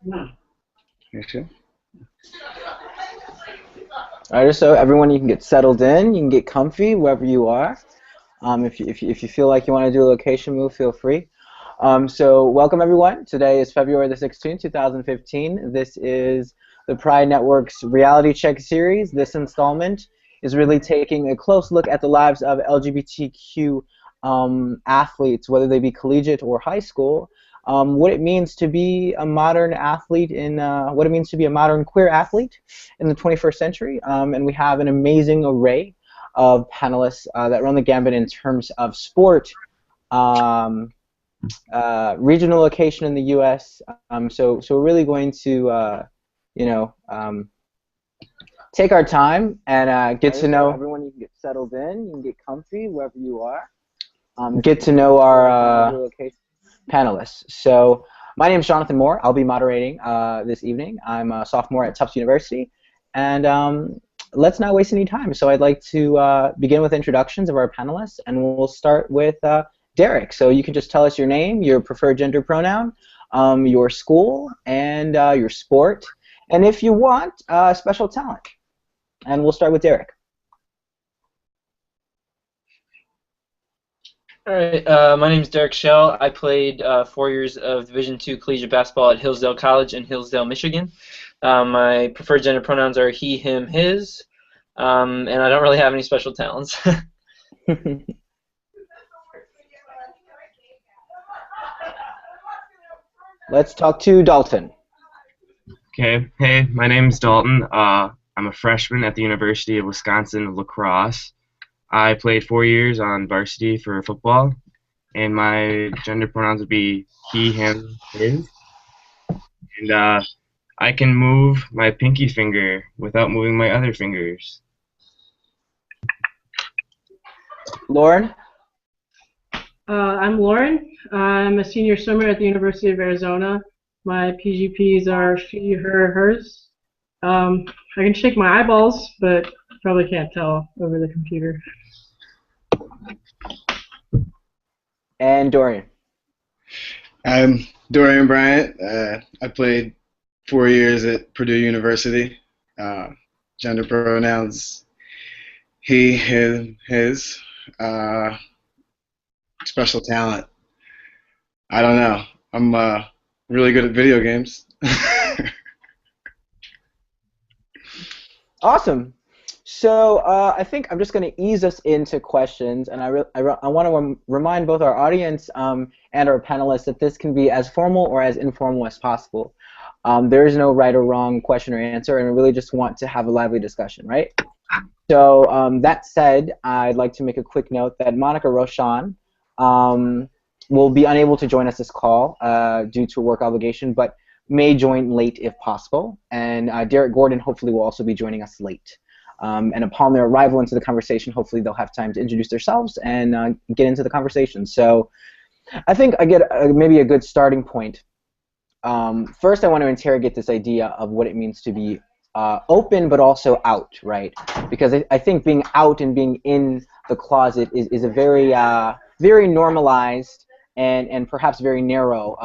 You sure? All right, so everyone, you can get settled in, you can get comfy wherever you are. If you feel like you want to do a location move, feel free. So welcome everyone. Today is February the 16th, 2015. This is the Pride Network's Reality Check series. This installment is really taking a close look at the lives of LGBTQ athletes, whether they be collegiate or high school, what it means to be a modern athlete what it means to be a modern queer athlete in the 21st century. And we have an amazing array of panelists that run the gambit in terms of sport, um, regional location in the U.S. So we're really going to, you know, take our time and get to know everyone. You can get settled in, you can get comfy wherever you are. Get to know our panelists. So my name is Jonathan Moore. I'll be moderating this evening. I'm a sophomore at Tufts University, and let's not waste any time. So I'd like to begin with introductions of our panelists, and we'll start with Derek. So you can just tell us your name, your preferred gender pronoun, your school, and your sport, and if you want, special talent. And we'll start with Derek. All right, my name is Derek Schell. I played 4 years of Division II collegiate basketball at Hillsdale College in Hillsdale, Michigan. My preferred gender pronouns are he, him, his, and I don't really have any special talents. Let's talk to Dalton. Okay, hey, my name's Dalton. I'm a freshman at the University of Wisconsin-La Crosse. I played 4 years on varsity for football, and my gender pronouns would be he, him, his. And I can move my pinky finger without moving my other fingers. Lauren? I'm Lauren. I'm a senior swimmer at the University of Arizona. My PGPs are she, her, hers. I can shake my eyeballs, but probably can't tell over the computer. And Dorien. I'm Dorien Bryant. I played 4 years at Purdue University. Gender pronouns he, him, his. Special talent. I don't know. I'm really good at video games. Awesome. So I think I'm just going to ease us into questions, and I want to remind both our audience and our panelists that this can be as formal or as informal as possible. There is no right or wrong question or answer, and I really just want to have a lively discussion, right? So that said, I'd like to make a quick note that Monica Rochon will be unable to join us this call due to a work obligation, but may join late if possible. And Derrick Gordon hopefully will also be joining us late. And upon their arrival into the conversation, hopefully they'll have time to introduce themselves and get into the conversation. So I think I get maybe a good starting point. First, I want to interrogate this idea of what it means to be open but also out, right? Because I think being out and being in the closet is a very, very normalized and perhaps very narrow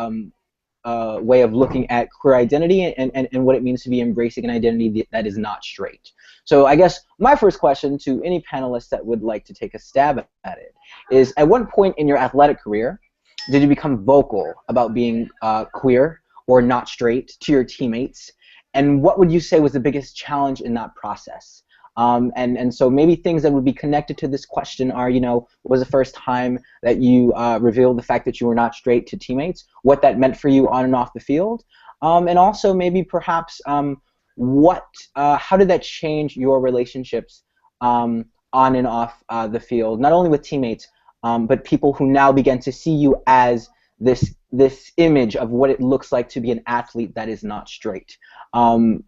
way of looking at queer identity and what it means to be embracing an identity that is not straight. So I guess my first question to any panelist that would like to take a stab at it is, at what point in your athletic career did you become vocal about being queer or not straight to your teammates? And what would you say was the biggest challenge in that process? And so maybe things that would be connected to this question are, what was the first time that you revealed the fact that you were not straight to teammates, what that meant for you on and off the field, and also maybe perhaps how did that change your relationships on and off the field, not only with teammates, but people who now began to see you as this image of what it looks like to be an athlete that is not straight.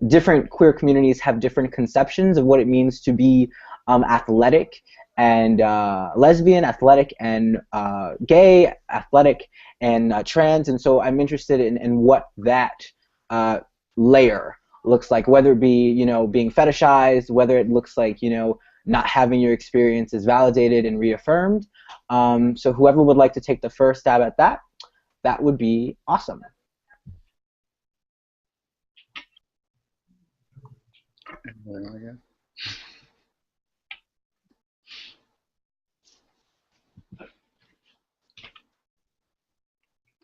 Different queer communities have different conceptions of what it means to be athletic and lesbian, athletic and gay, athletic and trans, and so I'm interested in what that layer looks like, whether it be being fetishized, whether it looks like not having your experiences validated and reaffirmed. So whoever would like to take the first stab at that would be awesome.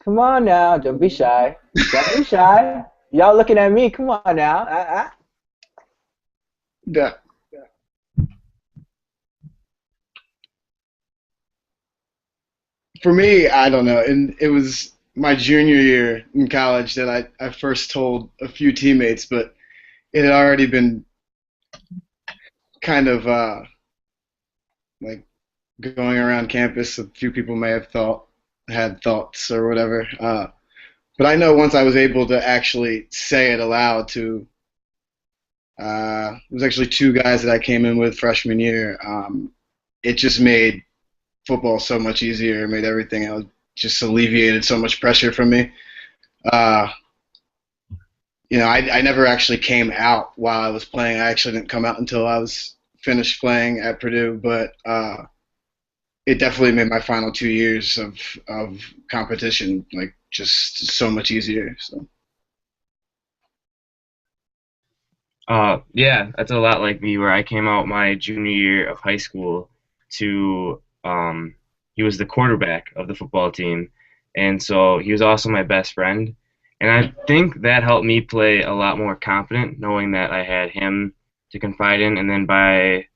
Come on now, don't be shy. Don't be shy. Y'all looking at me. Come on now. Yeah. For me, I don't know. And it was my junior year in college that I first told a few teammates, but it had already been kind of like going around campus. A few people may have had thoughts or whatever. But I know once I was able to actually say it aloud to, it was actually two guys that I came in with freshman year. It just made football so much easier. It made everything else just alleviated so much pressure from me. Uh, I never actually came out while I was playing. I actually didn't come out until I was finished playing at Purdue, but it definitely made my final 2 years of competition like just so much easier. So. Yeah, that's a lot like me, where I came out my junior year of high school to he was the quarterback of the football team, and so he was also my best friend. And I think that helped me play a lot more confident, knowing that I had him to confide in. And then by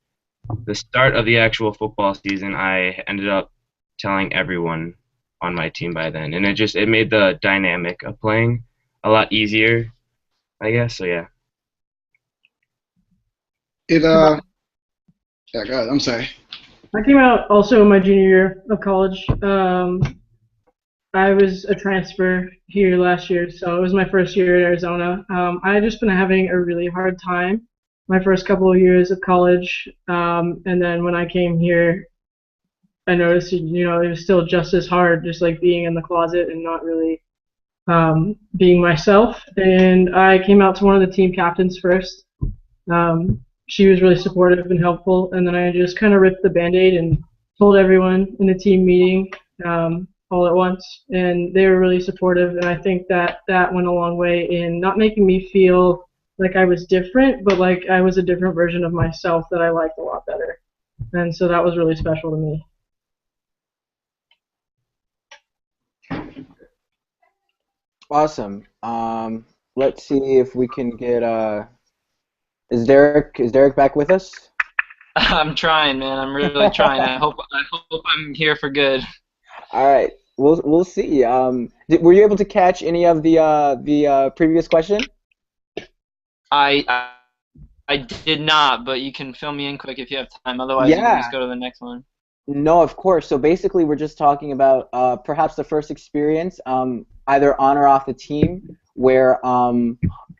the start of the actual football season, I ended up telling everyone on my team by then, and it made the dynamic of playing a lot easier, I guess. So yeah. Yeah, go ahead. I'm sorry. I came out also in my junior year of college. I was a transfer here last year, so it was my first year at Arizona. I had just been having a really hard time my first couple of years of college, and then when I came here, I noticed, it was still just as hard, just like being in the closet and not really being myself. And I came out to one of the team captains first. She was really supportive and helpful, and then I just kind of ripped the Band-Aid and told everyone in the team meeting all at once, and they were really supportive, and I think that went a long way in not making me feel like I was different, but like I was a different version of myself that I liked a lot better, and so that was really special to me. Awesome. Let's see if we can get is Derek back with us? I'm trying, man. I'm really trying. I hope I'm here for good. All right. We'll see. Were you able to catch any of the previous question? I did not, but you can fill me in quick if you have time. Otherwise, you can just go to the next one. No, of course. So basically, we're just talking about perhaps the first experience, either on or off the team, where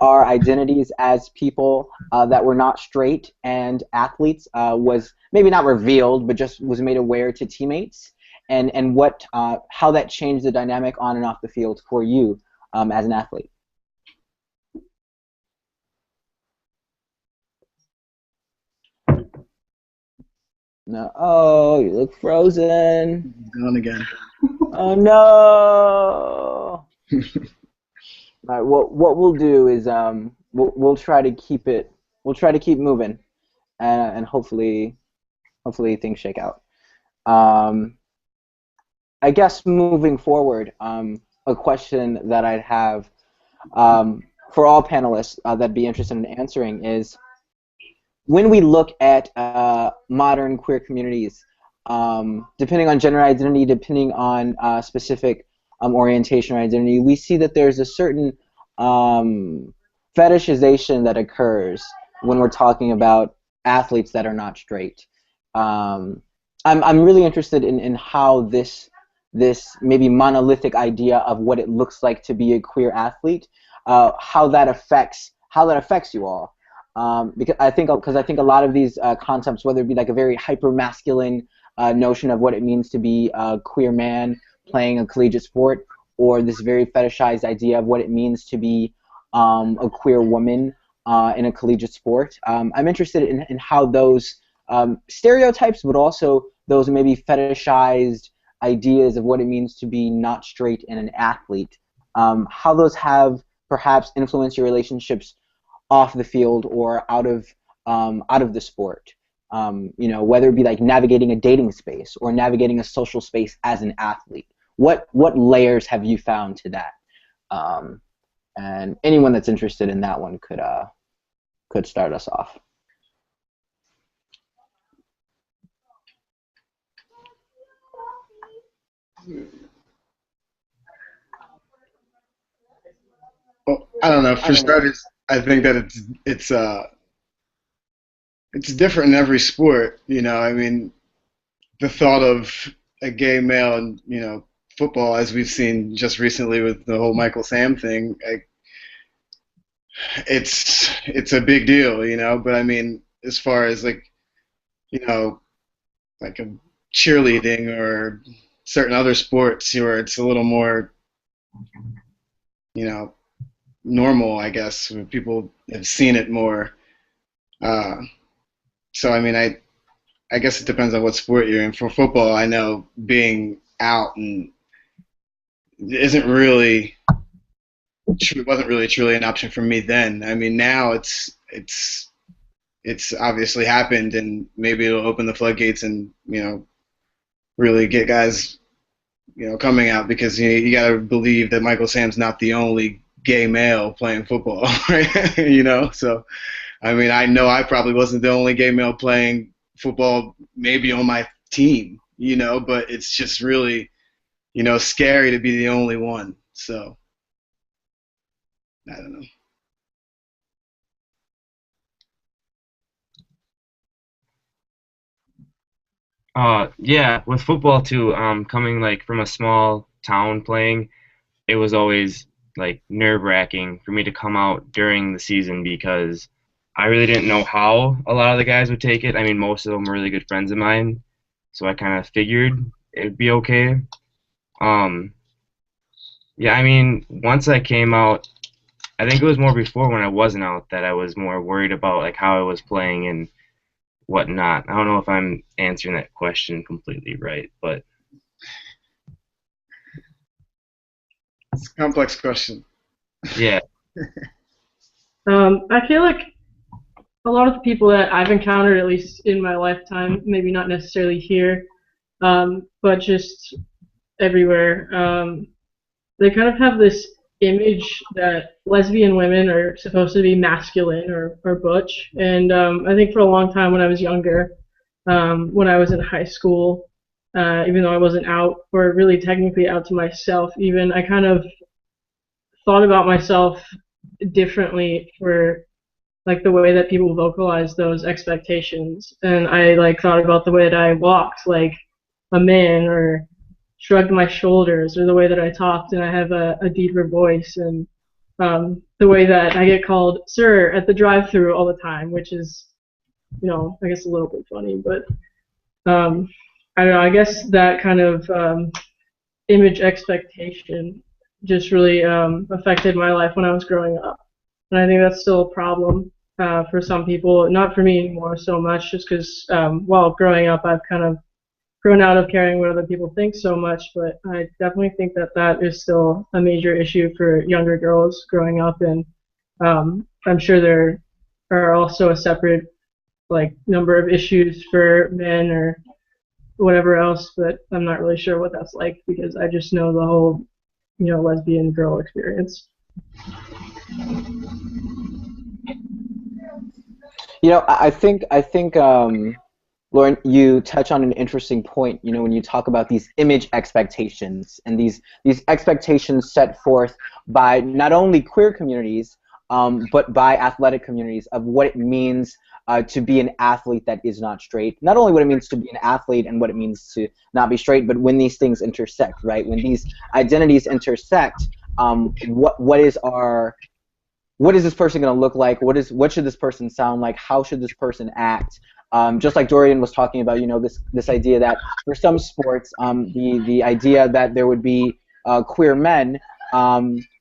our identities as people that were not straight and athletes was maybe not revealed, but just was made aware to teammates, and what how that changed the dynamic on and off the field for you as an athlete. No. Oh, you look frozen. Gone again. Oh no. All right. What we'll do is we'll try to keep it. We'll try to keep moving, and hopefully things shake out. I guess moving forward, a question that I'd have for all panelists that'd be interested in answering is, when we look at modern queer communities, depending on gender identity, depending on specific orientation or identity, we see that there's a certain fetishization that occurs when we're talking about athletes that are not straight. I'm really interested in how this maybe monolithic idea of what it looks like to be a queer athlete, how that affects you all. Because I think a lot of these concepts, whether it be like a very hyper masculine notion of what it means to be a queer man playing a collegiate sport, or this very fetishized idea of what it means to be a queer woman in a collegiate sport. I'm interested in how those stereotypes, but also those maybe fetishized ideas of what it means to be not straight and an athlete, how those have perhaps influenced your relationships off the field or out of the sport. Whether it be like navigating a dating space or navigating a social space as an athlete. What layers have you found to that? And anyone that's interested in that one could start us off. Well, I don't know. For starters, I think that it's different in every sport. I mean, the thought of a gay male in football, as we've seen just recently with the whole Michael Sam thing, it's a big deal. But I mean, as far as like a cheerleading or certain other sports where it's a little more, you know, normal, I guess, where people have seen it more. So I mean, I guess it depends on what sport you're in. For football, I know being out and isn't really wasn't really truly an option for me then. I mean, now it's obviously happened, and maybe it'll open the floodgates and really get guys coming out, because you got to believe that Michael Sam's not the only gay male playing football, right? So I mean, I know I probably wasn't the only gay male playing football, maybe on my team, but it's just really scary to be the only one. So I don't know. Yeah, with football too, coming like from a small town playing, it was always like nerve-wracking for me to come out during the season because I really didn't know how a lot of the guys would take it. I mean, most of them were really good friends of mine, so I kind of figured it'd be okay. Um, yeah, I mean, once I came out, I think it was more before when I wasn't out that I was more worried about like how I was playing and whatnot. I don't know if I'm answering that question completely right, but It's a complex question. yeah. I feel like a lot of the people that I've encountered, at least in my lifetime, maybe not necessarily here, but just everywhere, they kind of have this image that lesbian women are supposed to be masculine or butch. And I think for a long time when I was younger, when I was in high school, even though I wasn't out, or really technically out to myself even, I kind of thought about myself differently for like the way that people vocalize those expectations. And I like thought about the way that I walked like a man, or shrugged my shoulders, or the way that I talked and I have a deeper voice, and the way that I get called sir at the drive-thru all the time, which is, I guess a little bit funny, but I don't know, I guess that kind of image expectation just really affected my life when I was growing up. And I think that's still a problem for some people, not for me anymore so much, just because while growing up I've kind of grown out of caring what other people think so much, but I definitely think that that is still a major issue for younger girls growing up, and I'm sure there are also a separate like number of issues for men or whatever else, but I'm not really sure what that's like because I just know the whole lesbian girl experience. I think Lauren, you touch on an interesting point, when you talk about these image expectations and these expectations set forth by not only queer communities, but by athletic communities of what it means to be an athlete that is not straight. Not only what it means to be an athlete and what it means to not be straight, but when these things intersect, right? When these identities intersect, what is this person going to look like? What should this person sound like? How should this person act? Just like Dorien was talking about, this idea that for some sports, the idea that there would be queer men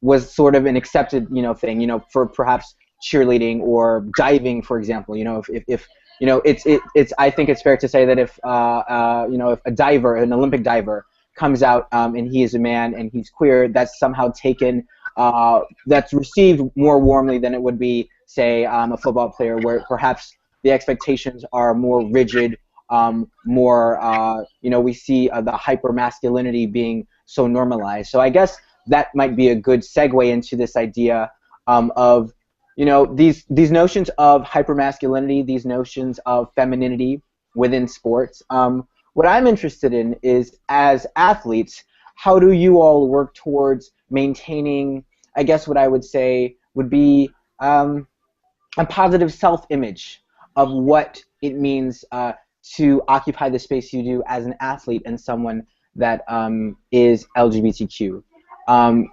was sort of an accepted thing, for perhaps cheerleading or diving, for example. If it's I think it's fair to say that if if a diver, an Olympic diver, comes out and he is a man and he's queer, that's somehow taken, that's received more warmly than it would be say, a football player, where perhaps the expectations are more rigid, more, we see the hyper-masculinity being so normalized. So I guess that might be a good segue into this idea of, these notions of hyper-masculinity, these notions of femininity within sports. What I'm interested in is, as athletes, how do you all work towards maintaining, I guess what I would say would be a positive self-image of what it means to occupy the space you do as an athlete and someone that is LGBTQ.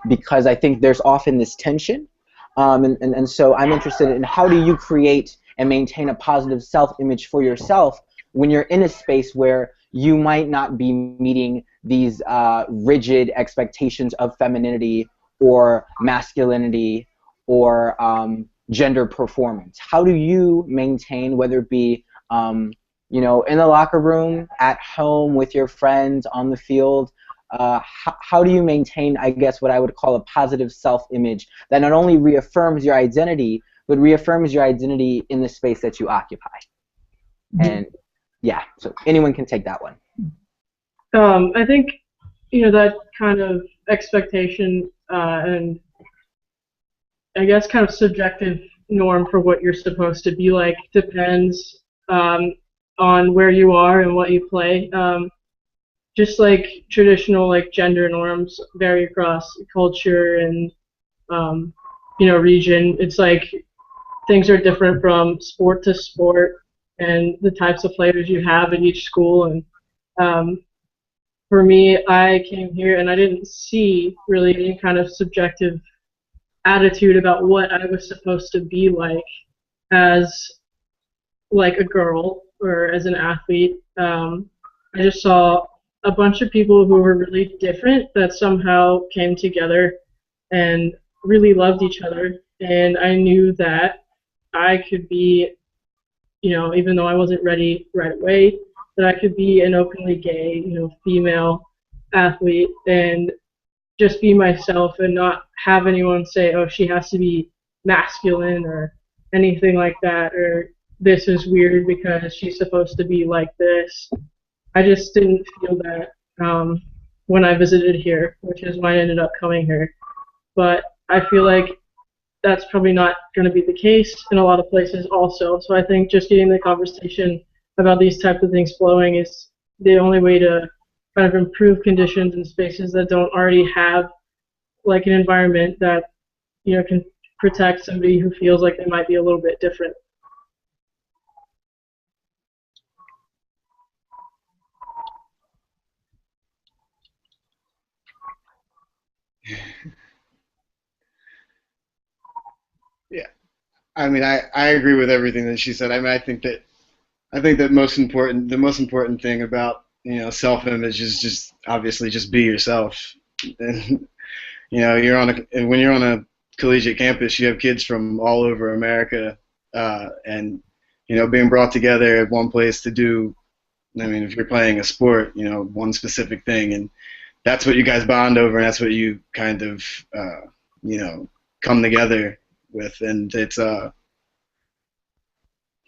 Because I think there's often this tension, and so I'm interested in how do you create and maintain a positive self-image for yourself when you're in a space where you might not be meeting these rigid expectations of femininity or masculinity or gender performance. How do you maintain, whether it be in the locker room, at home, with your friends, on the field, how do you maintain, I guess, what I would call a positive self-image that not only reaffirms your identity, but reaffirms your identity in the space that you occupy? And yeah, so anyone can take that one. I think, that kind of expectation and I guess kind of subjective norm for what you're supposed to be like depends on where you are and what you play. Just like traditional gender norms vary across culture and region. It's like things are different from sport to sport and the types of players you have at each school. And for me, I came here and I didn't see really any kind of subjective attitude about what I was supposed to be like as a girl or as an athlete. I just saw a bunch of people who were really different that somehow came together and really loved each other. And I knew that I could be, even though I wasn't ready right away, that I could be an openly gay, female athlete and just be myself and not have anyone say, oh, she has to be masculine or anything like that, or this is weird because she's supposed to be like this. I just didn't feel that when I visited here, which is why I ended up coming here. But I feel like that's probably not going to be the case in a lot of places also. So I think just getting the conversation about these types of things flowing is the only way to kind of improve conditions in spaces that don't already have an environment that can protect somebody who feels like they might be a little bit different. Yeah, I mean, I agree with everything that she said. I mean, I think that the most important thing about self-image is just obviously just be yourself. And and when you're on a collegiate campus, you have kids from all over America, and being brought together at one place to do. I mean, if you're playing a sport, one specific thing, and that's what you guys bond over, and that's what you kind of come together with, and it's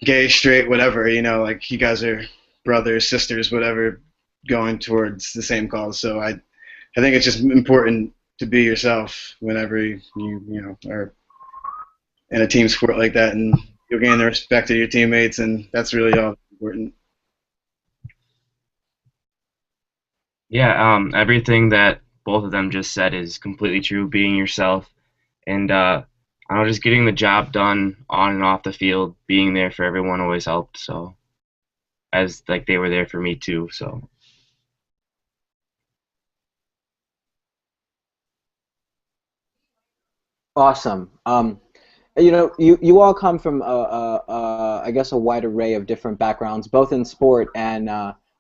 gay, straight, whatever, like you guys are brothers, sisters, whatever, going towards the same cause. So I think it's just important to be yourself whenever you are in a team sport like that, and you'll gain the respect of your teammates, and that's really all that's important. Yeah, everything that both of them just said is completely true. Being yourself, and I don't know, just getting the job done on and off the field, being there for everyone always helped. So, as like they were there for me too. So, Awesome. You all come from I guess a wide array of different backgrounds, both in sport and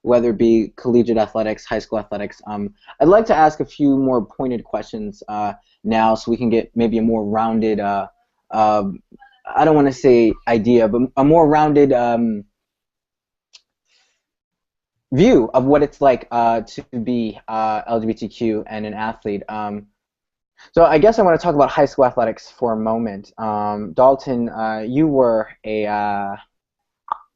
whether it be collegiate athletics, high school athletics. I'd like to ask a few more pointed questions now, so we can get maybe a more rounded. I don't want to say idea, but a more rounded view of what it's like to be LGBTQ and an athlete. So I guess I want to talk about high school athletics for a moment. Dalton, you were a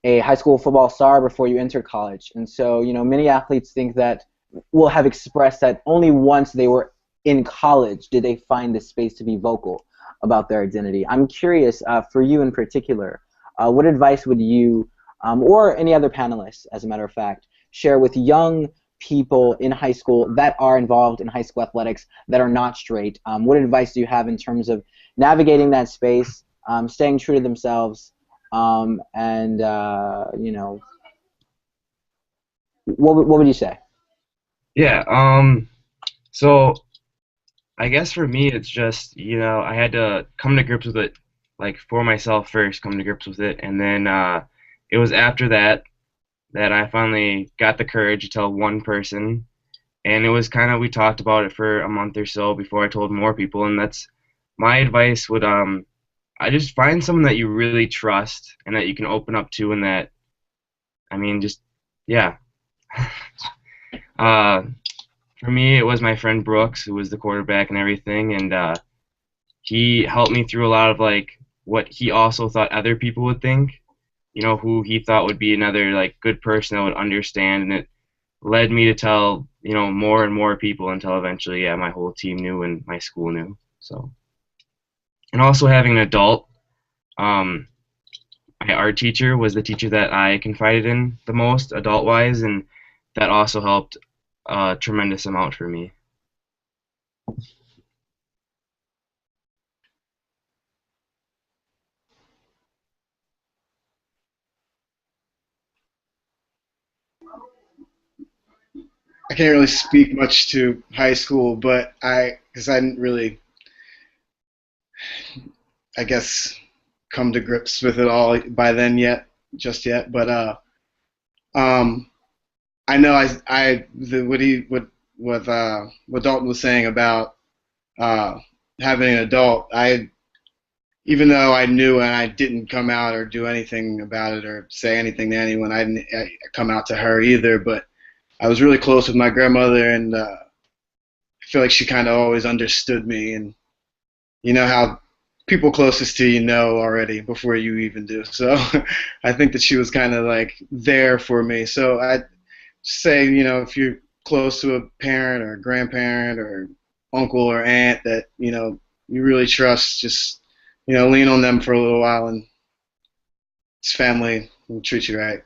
high school football star before you entered college, and so many athletes think that will have expressed that only once they were in college did they find the space to be vocal about their identity. I'm curious, for you in particular, what advice would you, or any other panelists, as a matter of fact, share with young people in high school that are involved in high school athletics that are not straight? What advice do you have in terms of navigating that space, staying true to themselves, and what would you say? Yeah. So I guess for me, it's just, I had to come to grips with it, like for myself first, come to grips with it, and then it was after that that I finally got the courage to tell one person, and it was kind of, we talked about it for a month or so before I told more people, and that's my advice would, I just find someone that you really trust and that you can open up to, and that, I mean, just, yeah. uh, for me, it was my friend Brooks, who was the quarterback and everything, and he helped me through a lot of like what he also thought other people would think, who he thought would be another like good person that would understand, and it led me to tell, more and more people until eventually, yeah, my whole team knew and my school knew. So, and also having an adult, my art teacher was the teacher that I confided in the most adult-wise, and that also helped a tremendous amount for me. I can't really speak much to high school, but because I didn't really, I guess, come to grips with it all by then just yet. But um, I know what Dalton was saying about uh, having an adult. Even though I knew and I didn't come out or do anything about it or say anything to anyone, I didn't come out to her either. But I was really close with my grandmother, and I feel like she kind of always understood me. And you know how people closest to you know already before you even do. So I think that she was kind of like there for me. So I say, if you're close to a parent or a grandparent or uncle or aunt that, you really trust, just, lean on them for a little while, and it's family will treat you right.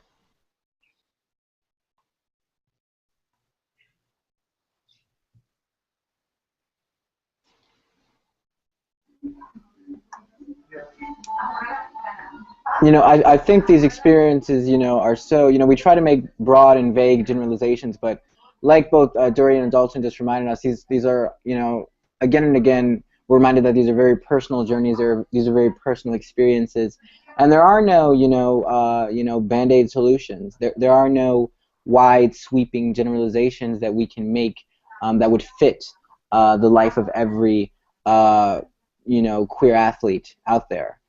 I think these experiences, are so, we try to make broad and vague generalizations, but like both Dorien and Dalton just reminded us, these are, again and again, we're reminded that these are very personal journeys, these are very personal experiences, and there are no, band-aid solutions. There are no wide sweeping generalizations that we can make that would fit the life of every, queer athlete out there.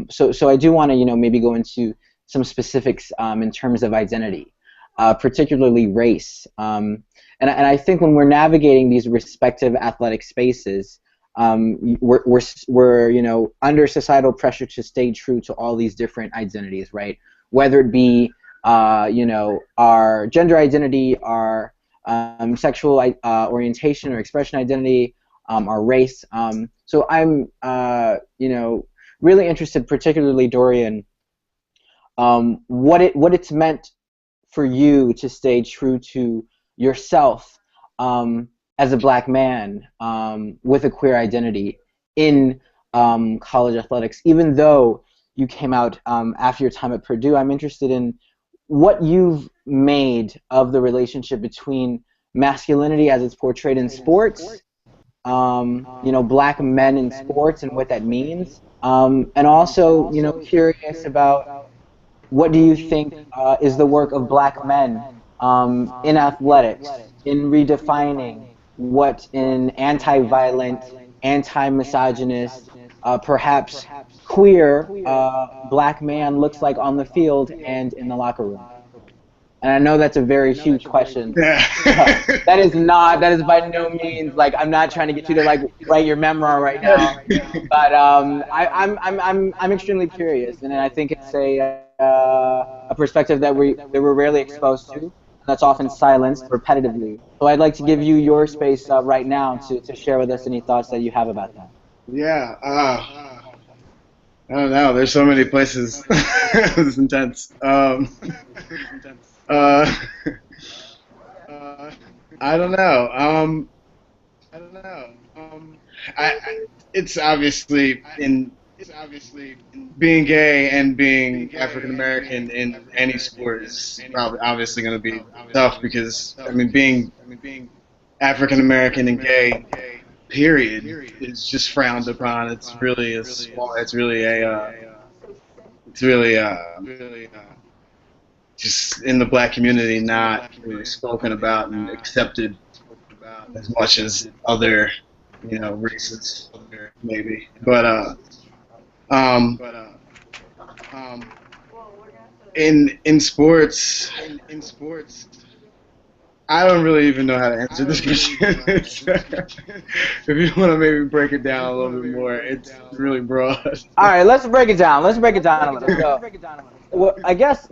So I do want to, maybe go into some specifics in terms of identity, particularly race. And I think when we're navigating these respective athletic spaces, we're under societal pressure to stay true to all these different identities, right? Whether it be, our gender identity, our sexual orientation or expression identity, our race. So I'm, really interested, particularly Dorien, what it's meant for you to stay true to yourself as a black man with a queer identity in college athletics, even though you came out after your time at Purdue. I'm interested in what you've made of the relationship between masculinity as it's portrayed in sports, black men in sports and what that means. And also, curious about what do you think is the work of black men in athletics, in redefining what an anti-violent, anti-misogynist, perhaps queer black man looks like on the field and in the locker room. And I know that's a very huge question. Yeah. That is by no means like I'm not trying to get you to like write your memoir right now, but I'm extremely curious, and I think it's a perspective that we're rarely exposed to, and that's often silenced repetitively. So I'd like to give you your space right now to share with us any thoughts that you have about that. Yeah. I don't know. There's so many places. It's intense. Uh, I don't know. It's obviously in being gay and being African American in any sport is probably obviously going to be tough because I mean being African American and gay period is just frowned upon. It's really a small. It's really just in the black community not really spoken about and accepted as much as other races maybe. Um, in sports, I don't really even know how to answer this question. If you want to maybe break it down a little bit more, it's really broad. All right, let's break it down. Let's break it down a little. So, well, I guess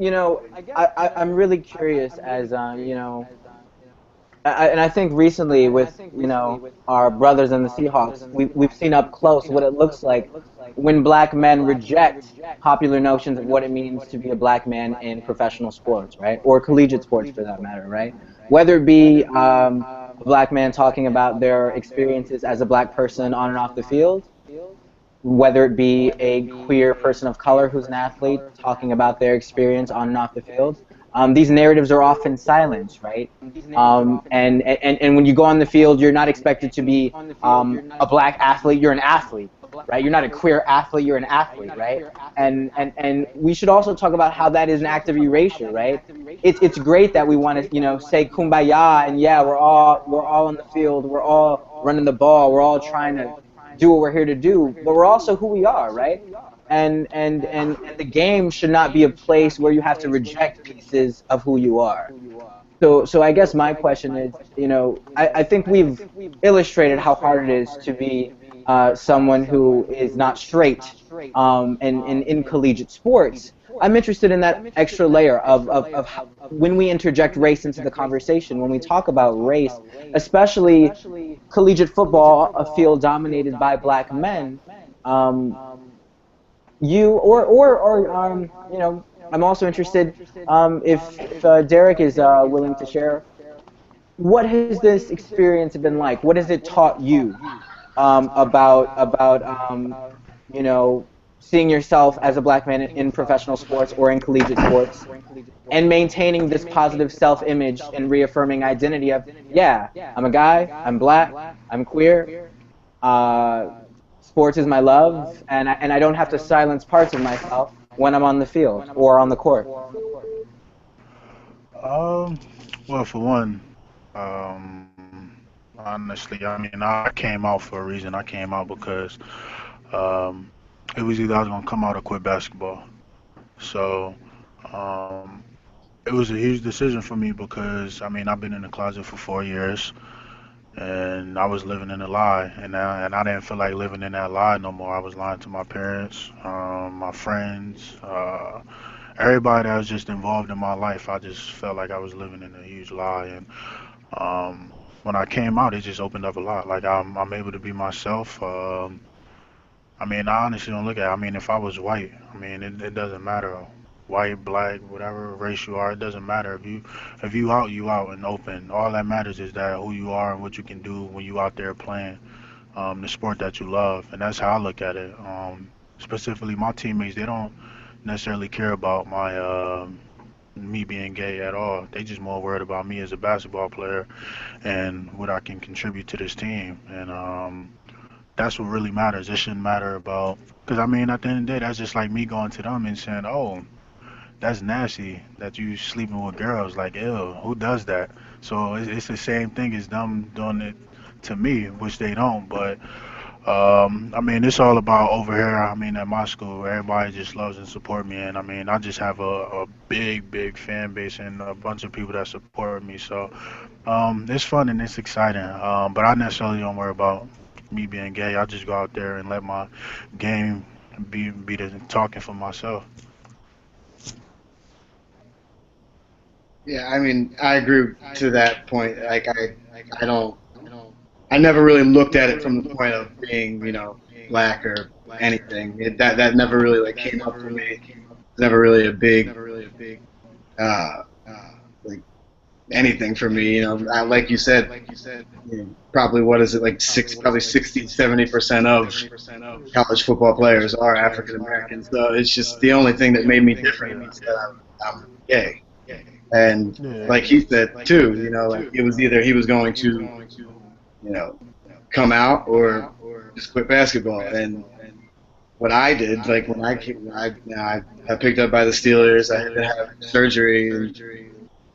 I'm really curious as and I think recently with our brothers in the Seahawks, we've seen up close what it looks like when black men reject popular notions of what it means to be a black man in professional sports, right, or collegiate sports for that matter, right? Whether it be a black man talking about their experiences as a black person on and off the field, whether it be a queer person of color who's an athlete talking about their experience on and off the field. These narratives are often silenced, right? And when you go on the field, you're not expected to be a black athlete. You're an athlete, right? You're not a queer athlete. You're an athlete, right? And we should also talk about how that is an act of erasure, right? It's great that we want to say kumbaya and yeah, we're all on the field. We're all running the ball. We're all trying to do what we're here to do, but we're also who we are, right? And the game should not be a place where you have to reject pieces of who you are. So I guess my question is, I think we've illustrated how hard it is to be someone who is not straight in collegiate sports. I'm interested in that extra layer of how, when we interject race into the conversation, when we talk about race, especially collegiate football, a field dominated by black men. I'm also interested if Derek is willing to share. What has this experience been like? What has it taught you about seeing yourself as a black man in professional sports or in collegiate sports, and maintaining this positive self-image and reaffirming identity of, yeah, I'm a guy, I'm black, I'm queer, sports is my love, and I don't have to silence parts of myself when I'm on the field or on the court. Well, for one, honestly, I mean, I came out for a reason. I came out because it was either I was gonna come out or quit basketball. So it was a huge decision for me because I mean I've been in the closet for 4 years and I was living in a lie, and I didn't feel like living in that lie no more. I was lying to my parents, my friends, everybody that was just involved in my life. I just felt like I was living in a huge lie, and when I came out, it just opened up a lot. Like I'm able to be myself. I mean, I honestly don't look at it. I mean, if I was white, I mean, it doesn't matter. White, black, whatever race you are, it doesn't matter. If you out, you out and open. All that matters is that who you are and what you can do when you out there playing the sport that you love. And that's how I look at it. Specifically, my teammates, they don't necessarily care about my me being gay at all. They just more worried about me as a basketball player and what I can contribute to this team. And that's what really matters. It shouldn't matter about, because I mean, at the end of the day, that's just like me going to them and saying, "Oh, that's nasty that you sleeping with girls. Like, ew, who does that?" So it's the same thing as them doing it to me, which they don't. But I mean, it's all about over here. I mean, at my school, everybody just loves and support me, and I mean, I just have a big fan base and a bunch of people that support me. So, it's fun and it's exciting. But I necessarily don't worry about me being gay. I just go out there and let my game be the talking for myself. Yeah, I mean, I agree to that point. Like, I don't, I never really looked at it from the point of being, black or anything. That never really like came up for me. It's never really a big, uh, like anything for me. Like you said, probably what is it like probably 60, 70% of college football players are African Americans. So it's just the only thing that made me different is that I'm gay. And Yeah. like he said too, like it was either he was going to, you know, come out or just quit basketball. And what I did, like when I came, I got picked up by the Steelers. I had to have surgery, and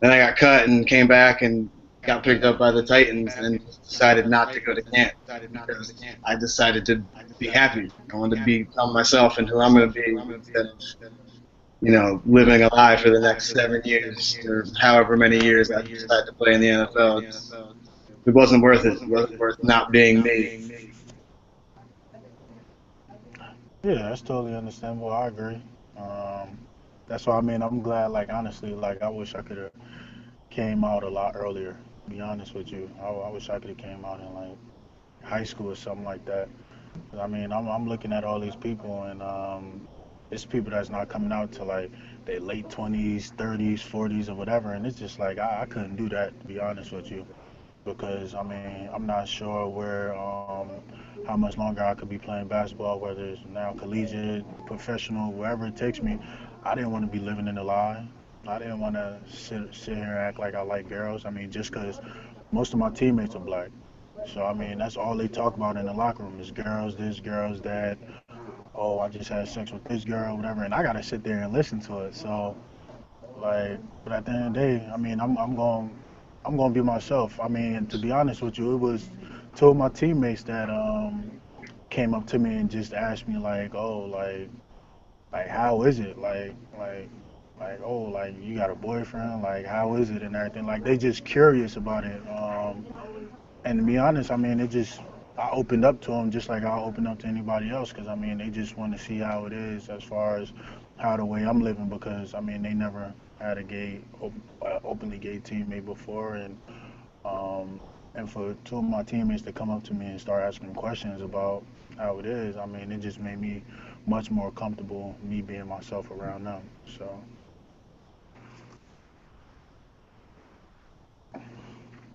then I got cut and came back and got picked up by the Titans, and decided not to go to camp because I decided to be happy. I wanted to become myself and who I'm going to be instead of living a lie for the next 7 years or however many years I decide to play in the NFL. It wasn't worth it. It wasn't worth not being me. Yeah, that's totally understandable. I agree. Um, that's why I mean I'm glad. Like honestly, like I wish I could have came out a lot earlier. To be honest with you, I wish I could have came out in like high school or something like that. 'Cause, I mean, I'm looking at all these people, and it's people that's not coming out to like their late 20s, 30s, 40s, or whatever, and it's just like I couldn't do that to be honest with you, because I mean I'm not sure where how much longer I could be playing basketball, whether it's now collegiate, professional, wherever it takes me. I didn't want to be living in a lie. I didn't want to sit here and act like I like girls. I mean, just because most of my teammates are black. So I mean, that's all they talk about in the locker room is girls, this, girls, that. Oh, I just had sex with this girl, whatever, and I gotta sit there and listen to it. So like, but at the end of the day, I mean, I'm gonna be myself. I mean, to be honest with you, it was two of my teammates that came up to me and just asked me like, oh, like how is it? Like oh, like you got a boyfriend? Like how is it and everything? Like they just curious about it. And to be honest, I mean, it just I opened up to them just like I open up to anybody else because I mean they just want to see how it is as far as how the way I'm living because I mean they never had a openly gay teammate before um, and for two of my teammates to come up to me and start asking questions about how it is, I mean it just made me much more comfortable me being myself around them. So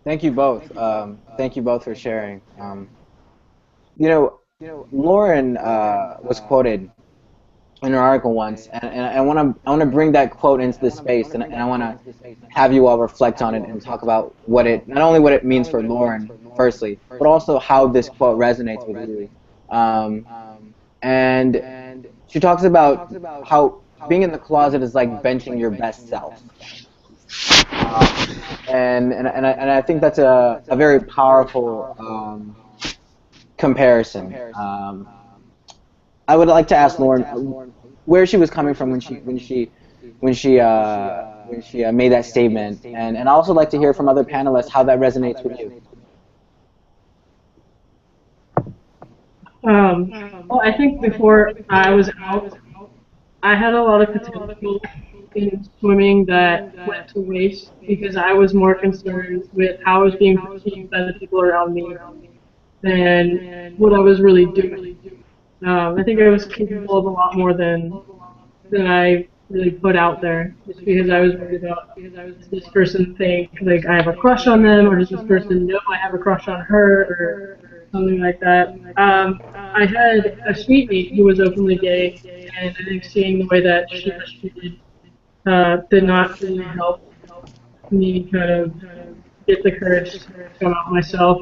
Thank you both. Thank you both for sharing. You know, Lauren was quoted in an article once, and I want to bring that quote into this space, and I want to have you all reflect on it and talk about what it not only what it means for Lauren, firstly, but also how this quote resonates with you. Um, and she talks about how being in the closet is like benching your best self. And I think that's a very powerful comparison. I would like to ask Lauren where she was coming from when she made that statement, and I also like to hear from other panelists how that resonates with you. Well, I think before I was out, I had a lot of potential in swimming that went to waste because I was more concerned with how I was being perceived by the people around me than what I was really doing. I think I was capable of a lot more than I really put out there, just because I was worried about does this person think like I have a crush on them, or does this person know I have a crush on her, or something like that. I had a suite who was openly gay, and I think seeing the way that she was treated did not really help me kind of get the courage to come out myself.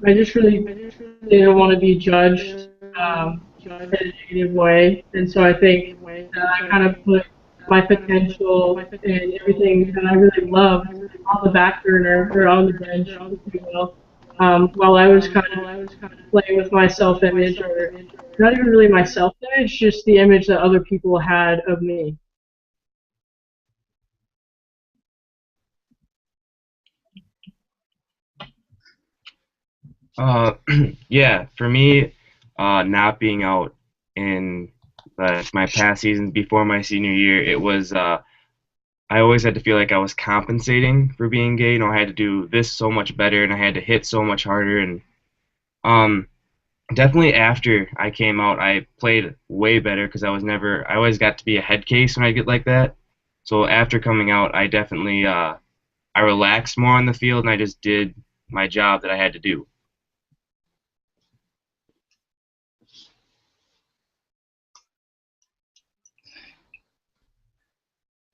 I just really didn't want to be judged in a negative way, and so I think that I kind of put my potential and everything that I really loved on the back burner or on the bench, if you will, while I was kind of playing with my self-image, or not even really my self-image, just the image that other people had of me. Uh, yeah, for me, not being out in my past seasons before my senior year, it was I always had to feel like I was compensating for being gay. You know, I had to do this so much better, and I had to hit so much harder. And um, definitely after I came out, I played way better because I always got to be a head case when I get like that. So after coming out, I definitely I relaxed more on the field, and I just did my job that I had to do.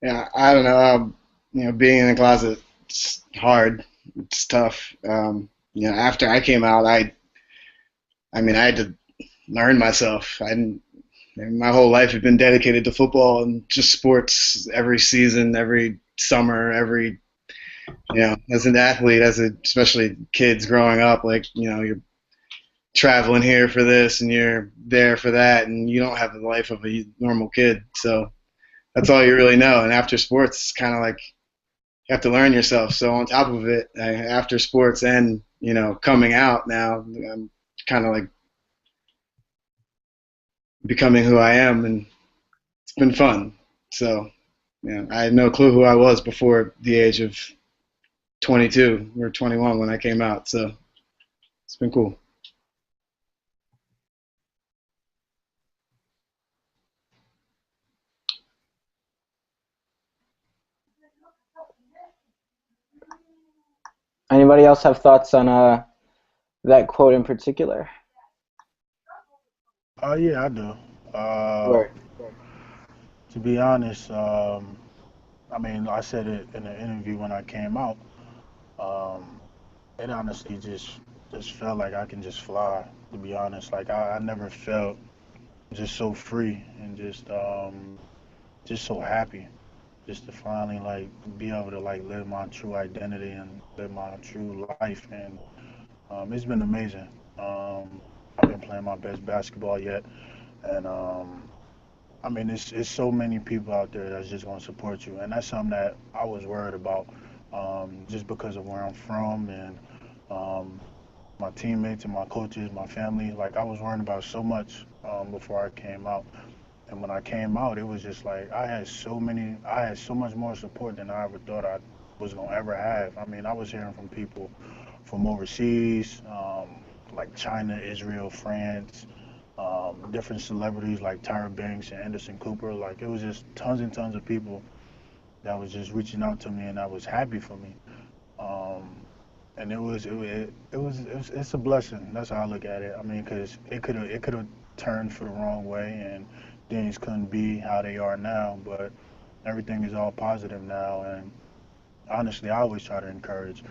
Yeah, I don't know. Being in the closet, it's hard. It's tough. After I came out, I had to learn myself. My whole life had been dedicated to football and just sports every season, every summer, as an athlete, especially kids growing up, like, you're traveling here for this and you're there for that, and you don't have the life of a normal kid. So that's all you really know. And after sports, it's kind of like you have to learn yourself. So on top of it, after sports and coming out now, I'm kind of like becoming who I am, and it's been fun. So I had no clue who I was before the age of 22 or 21 when I came out. So it's been cool. Anybody else have thoughts on that quote in particular? Yeah, I do. Sure. To be honest, I said it in an interview when I came out. Um, it honestly just felt like I can just fly. To be honest, like I never felt just so free and just so happy, just to finally like be able to like live my true identity and live my true life, and it's been amazing. Um, I've been playing my best basketball yet, and it's so many people out there that's just gonna support you, and that's something that I was worried about, just because of where I'm from and um, my teammates and my coaches, my family. Like I was worrying about so much before I came out, and when I came out, it was just like I had so much more support than I ever thought I was gonna ever have. I mean, I was hearing from people from overseas, like China, Israel, France, different celebrities like Tyra Banks and Anderson Cooper. Like it was just tons and tons of people that was just reaching out to me and that was happy for me. Um, and it's a blessing. That's how I look at it. I mean, because it could have turned for the wrong way and things couldn't be how they are now. But everything is all positive now, and honestly, I always try to encourage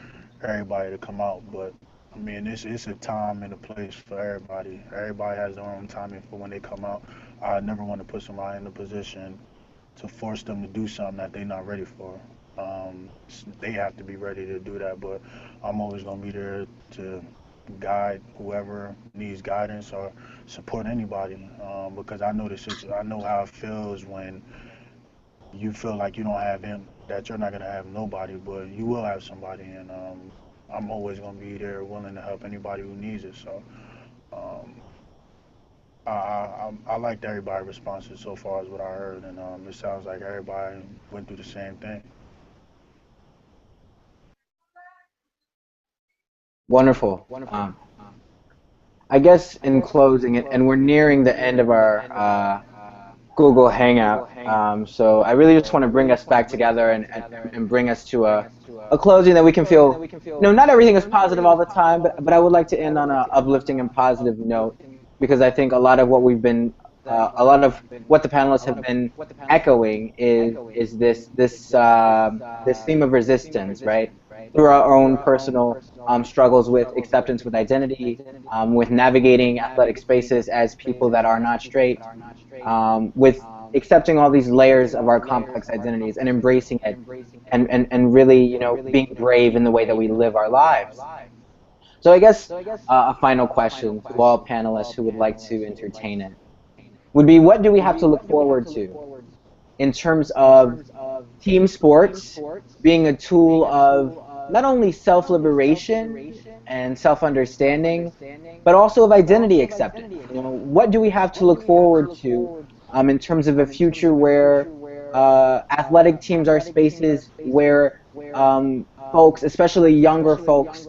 everybody to come out, but I mean, it's a time and a place for everybody. Everybody has their own timing for when they come out. I never want to put somebody in a position to force them to do something that they're not ready for. They have to be ready to do that, but I'm always gonna be there to guide whoever needs guidance or support anybody, because I know how it feels when you feel like you don't have him, that you're not gonna have nobody, but you will have somebody, and I'm always gonna be there, willing to help anybody who needs it. So um, I liked everybody's responses so far as what I heard, and it sounds like everybody went through the same thing. Wonderful. I guess in closing, and we're nearing the end of our Google Hangout. So I really just want to bring us back together and bring us to a closing that we can feel. Not everything is positive all the time, but I would like to end on a uplifting and positive note, because I think a lot of what a lot of what the panelists have been echoing is this theme of resistance, right? Through our own personal struggles with acceptance, with identity, with navigating athletic spaces as people that are not straight, with accepting all these layers of our complex identities and embracing it, and really being brave in the way that we live our lives. So I guess a final question to all panelists who would like to entertain it would be, what do we have to look forward to in terms of team sports being a tool of not only self-liberation and self-understanding, but also of identity acceptance? What do we have to look forward to in terms of a future where athletic teams are spaces where folks, especially younger folks,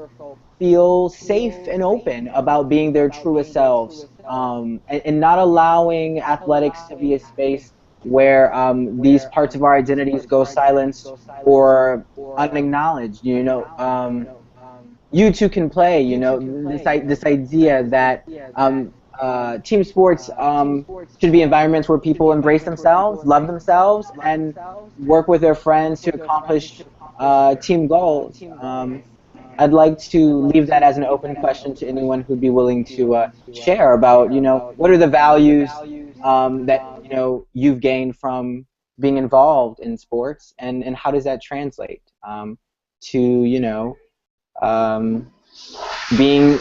feel safe and open about being their truest selves, and not allowing athletics to be a space where these parts of our identities go silenced or unacknowledged. You two can play. This idea that team sports should be environments where people embrace themselves, love themselves, and work with their friends to accomplish team goals. I'd like to leave that as an open question to anyone who'd be willing to share about, what are the values that, you've gained from being involved in sports, and how does that translate to, um, being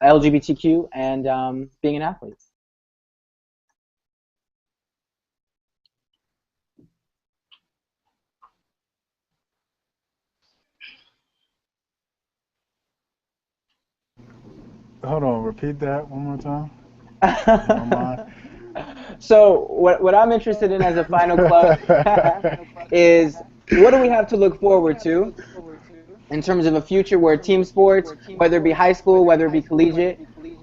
LGBTQ and being an athlete. Hold on, repeat that one more time. In my mind. So what I'm interested in as a final close is, what do we have to look forward to in terms of a future where team sports, whether it be high school, whether it be collegiate,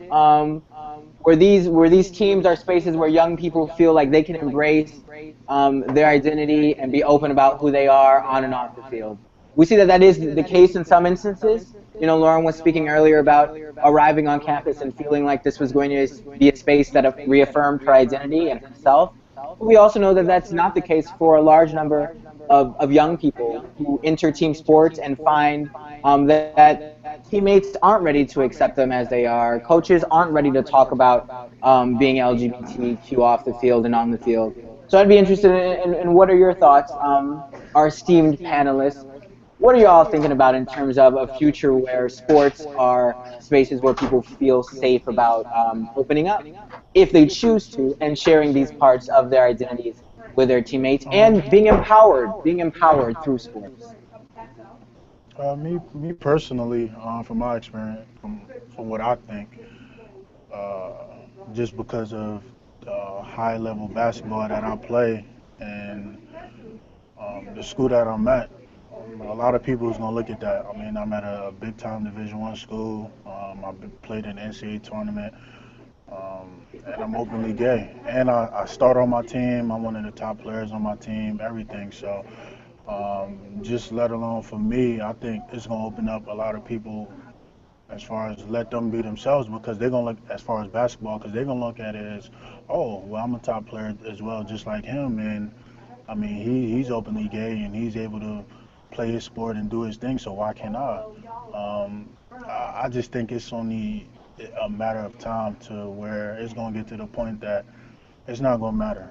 where these teams are spaces where young people feel like they can embrace their identity and be open about who they are on and off the field. We see that that is the case in some instances. Lauren was speaking earlier about arriving on campus and feeling like this was going to be a space that reaffirmed her identity and herself. But we also know that that's not the case for a large number of young people who enter team sports and find that teammates aren't ready to accept them as they are. Coaches aren't ready to talk about being LGBTQ off the field and on the field. So I'd be interested in what are your thoughts, our esteemed panelists. What are you all thinking about in terms of a future where sports are spaces where people feel safe about opening up, if they choose to, and sharing these parts of their identities with their teammates, and being empowered through sports? Me personally, from my experience, from what I think, uh, just because of high level basketball that I play and the school that I'm at, a lot of people is gonna look at that. I mean, I'm at a big time Division I school. I've played in the NCAA tournament, and I'm openly gay. And I start on my team. I'm one of the top players on my team. Everything. So just let alone for me, I think it's gonna open up a lot of people as far as let them be themselves, because they're gonna look, as far as basketball, because they're gonna look at it as, oh, well, I'm a top player as well, just like him, and I mean he's openly gay and he's able to play his sport and do his thing, so why can't I? I just think it's only a matter of time to where it's gonna get to the point that it's not gonna matter.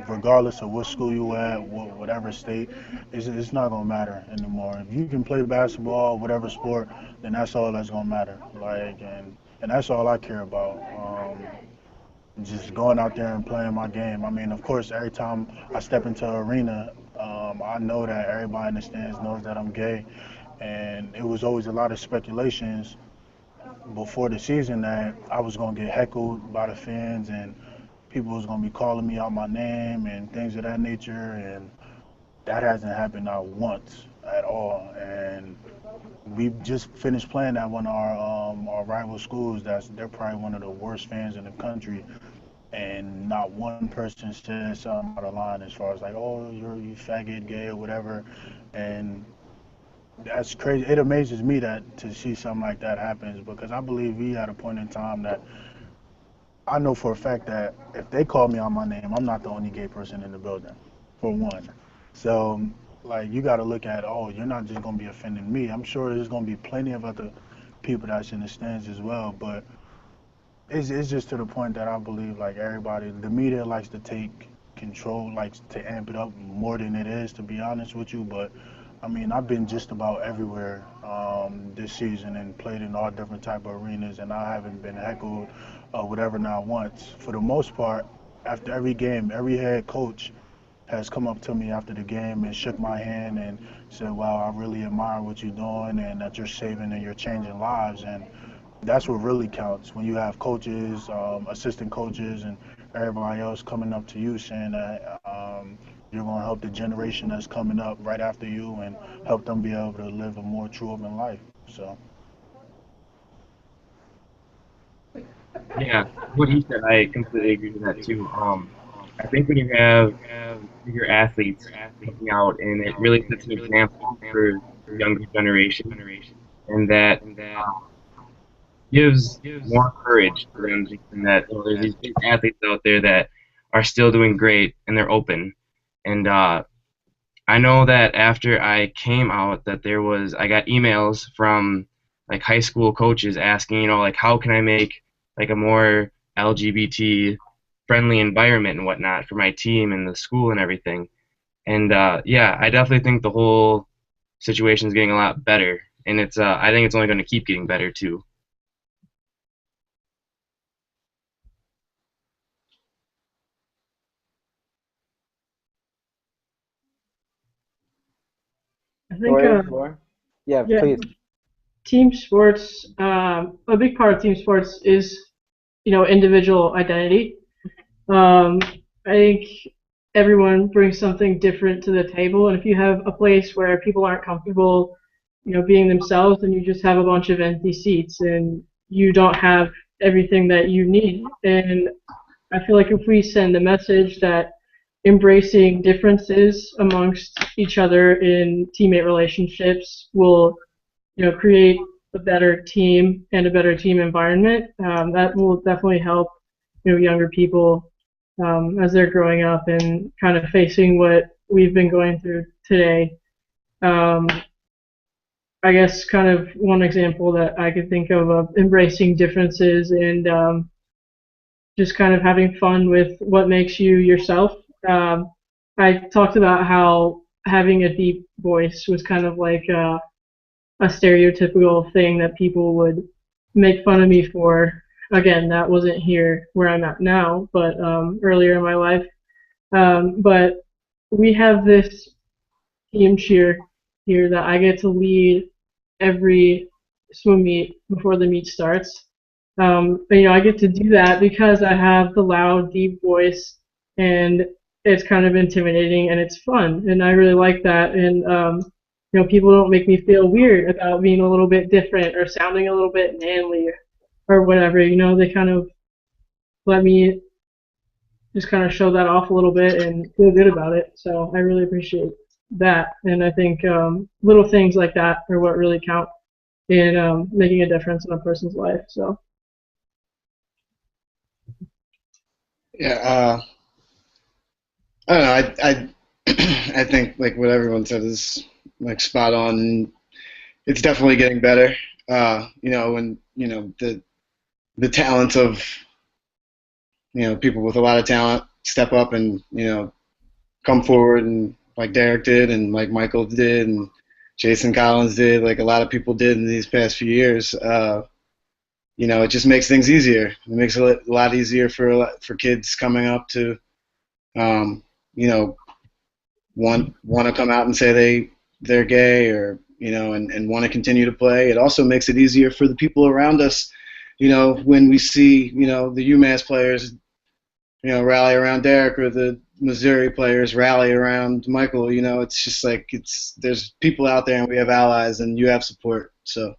Regardless of what school you at, whatever state, it's not gonna matter anymore. If you can play basketball, whatever sport, then that's all that's gonna matter. Like, and that's all I care about. Just going out there and playing my game. I mean, of course, every time I step into an arena, I know that everybody in the stands knows that I'm gay, and it was always a lot of speculations before the season that I was gonna get heckled by the fans and people was gonna be calling me out my name and things of that nature, and that hasn't happened not once at all. And we just finished playing at one of our rival schools. They're probably one of the worst fans in the country, and not one person said something out of line as far as like, oh, you faggot, gay, or whatever. And that's crazy. It amazes me that to see something like that happens, because I believe we had a point in time that I know for a fact that if they call me on my name, I'm not the only gay person in the building, for one. So, like, you got to look at, oh, you're not just going to be offending me. I'm sure there's going to be plenty of other people that's in the stands as well. But it's just to the point that I believe, like, everybody, the media likes to take control, likes to amp it up more than it is, to be honest with you. But I mean, I've been just about everywhere this season and played in all different type of arenas, and I haven't been heckled whatever not once. For the most part, after every game, every head coach has come up to me after the game and shook my hand and said, "Wow, I really admire what you're doing and that you're saving and you're changing lives." And that's what really counts when you have coaches, assistant coaches, and everybody else coming up to you saying that you're going to help the generation that's coming up right after you and help them be able to live a more true open life. So, Yeah, what he said, I completely agree with that too. I think when you have your athletes coming out, and it really sets an example for the younger generation, and that gives more courage to them, thinking that there's these athletes out there that are still doing great and they're open. And I know that after I came out, that I got emails from like high school coaches asking, like how can I make like a more LGBT friendly environment and whatnot for my team and the school and everything. And yeah, I definitely think the whole situation is getting a lot better, and I think it's only going to keep getting better too. I think, Dorian, Lauren? Yeah, yeah, please. team sports, a big part of team sports is, individual identity. Um, I think everyone brings something different to the table, and if you have a place where people aren't comfortable, being themselves, then you just have a bunch of empty seats, and you don't have everything that you need. And I feel like if we send a message that embracing differences amongst each other in teammate relationships will, create a better team and a better team environment, that will definitely help, younger people as they're growing up and kind of facing what we've been going through today. Um, I guess kind of one example that I could think of embracing differences and just kind of having fun with what makes you yourself. I talked about how having a deep voice was kind of like a stereotypical thing that people would make fun of me for. Again, that wasn't here where I'm at now, but earlier in my life. But we have this team cheer here that I get to lead every swim meet before the meet starts. I get to do that because I have the loud, deep voice, and it's kind of intimidating and it's fun, and I really like that. And people don't make me feel weird about being a little bit different or sounding a little bit manly or whatever. They kind of let me just kind of show that off a little bit and feel good about it. So I really appreciate that, and I think little things like that are what really count in making a difference in a person's life. So. Yeah, I don't know. I think like what everyone said is like spot on. It's definitely getting better. When the talents of people with a lot of talent step up and come forward and like Derek did and like Michael did and Jason Collins did, like a lot of people did in these past few years. It just makes things easier. It makes it a lot easier for kids coming up to, you know, want to come out and say they're gay or and want to continue to play. It also makes it easier for the people around us. When we see the UMass players rally around Derek or the Missouri players rally around Michael. It's just like there's people out there and we have allies and you have support. So.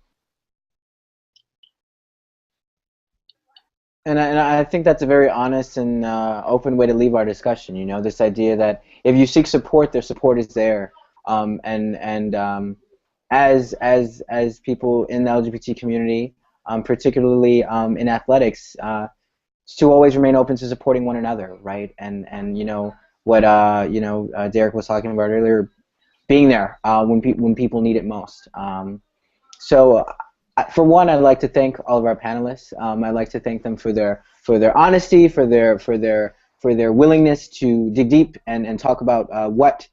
And I think that's a very honest and open way to leave our discussion. This idea that if you seek support, their support is there. As people in the LGBT community, particularly in athletics, to always remain open to supporting one another, right? And what Derek was talking about earlier, being there when people need it most. So. For one, I'd like to thank all of our panelists. I'd like to thank them for their honesty, for their willingness to dig deep and talk about what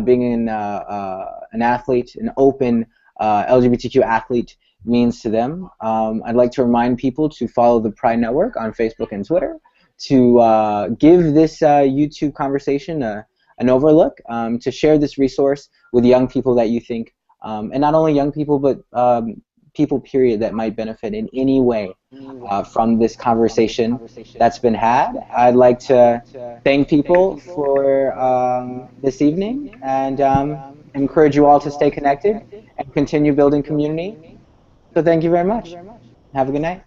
being an athlete, an open LGBTQ athlete means to them. I'd like to remind people to follow the Pride Network on Facebook and Twitter, to give this YouTube conversation an overlook, to share this resource with young people that you think, and not only young people, but people, period, that might benefit in any way from this conversation that's been had. I'd like to thank people for this evening, and encourage you all to stay connected and continue building community. So thank you very much. Have a good night.